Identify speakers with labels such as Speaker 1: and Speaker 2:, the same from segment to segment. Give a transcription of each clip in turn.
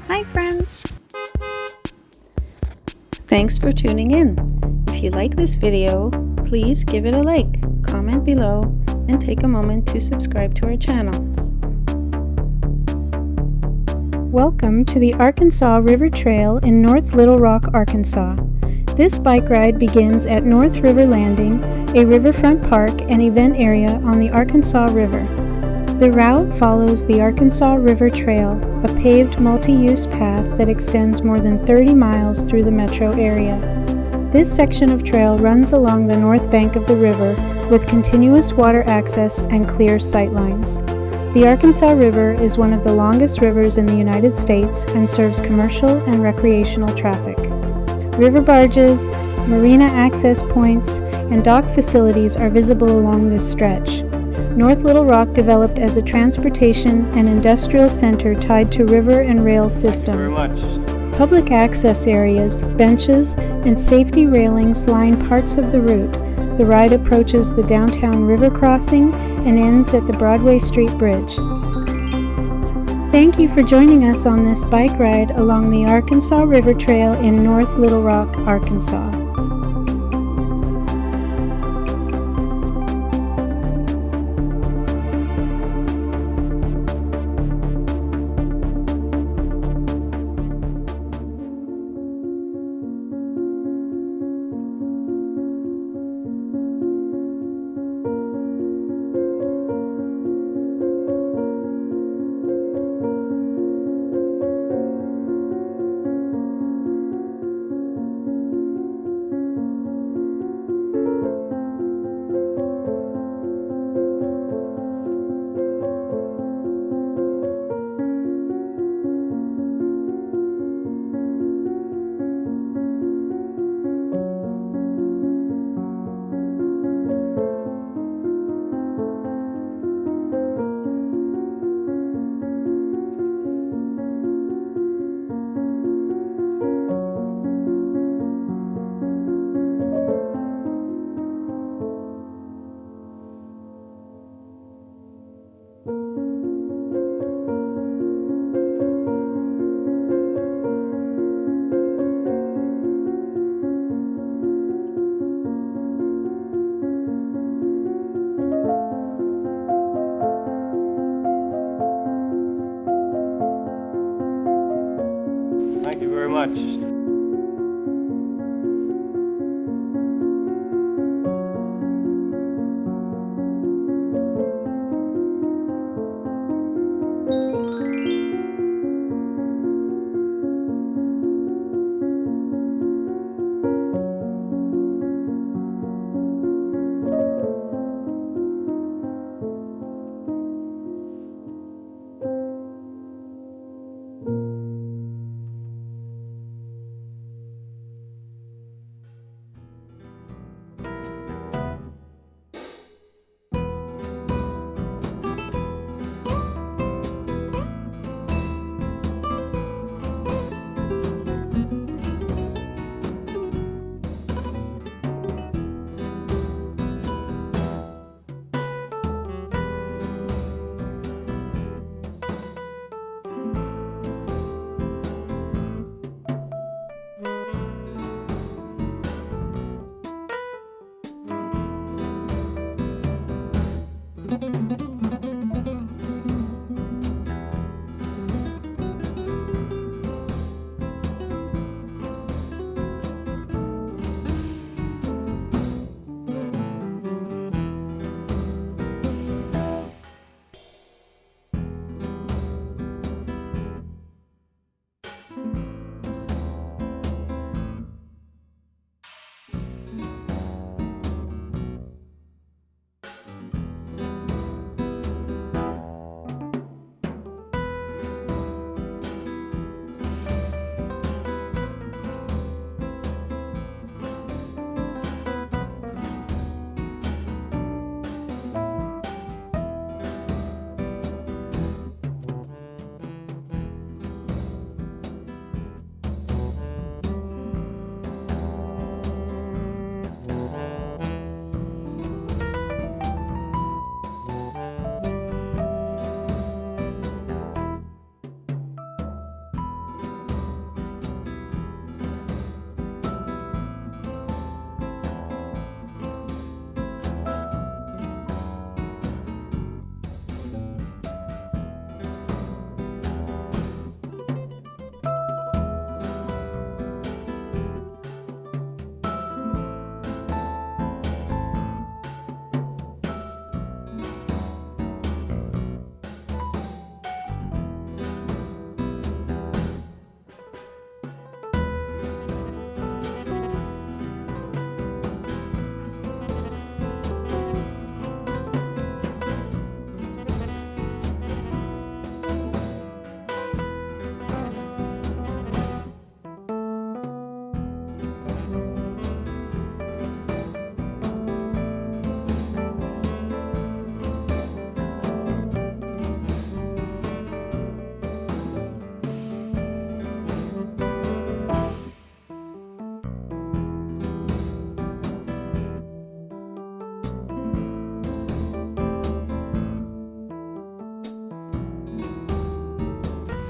Speaker 1: Hi friends! Thanks for tuning in. If you like this video, please give it a like, comment below, and take a moment to subscribe to our channel.
Speaker 2: Welcome to the Arkansas River Trail in North Little Rock, Arkansas. This bike ride begins at North River Landing, a riverfront park and event area on the Arkansas River. The route follows the Arkansas River Trail, a paved multi-use path that extends more than 30 miles through the metro area. This section of trail runs along the north bank of the river with continuous water access and clear sightlines. The Arkansas River is one of the longest rivers in the United States and serves commercial and recreational traffic. River barges, marina access points, and dock facilities are visible along this stretch. North Little Rock developed as a transportation and industrial center tied to river and rail systems. Public access areas, benches, and safety railings line parts of the route. The ride approaches the downtown river crossing and ends at the Broadway Street Bridge. Thank you for joining us on this bike ride along the Arkansas River Trail in North Little Rock, Arkansas.
Speaker 3: Thank you very much.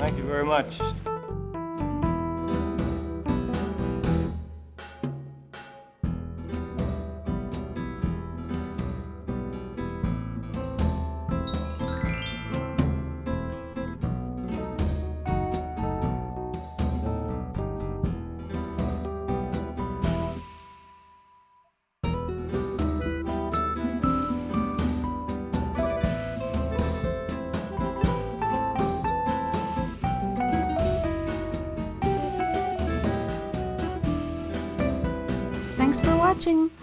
Speaker 3: Thank you very much.
Speaker 2: Thanks for watching!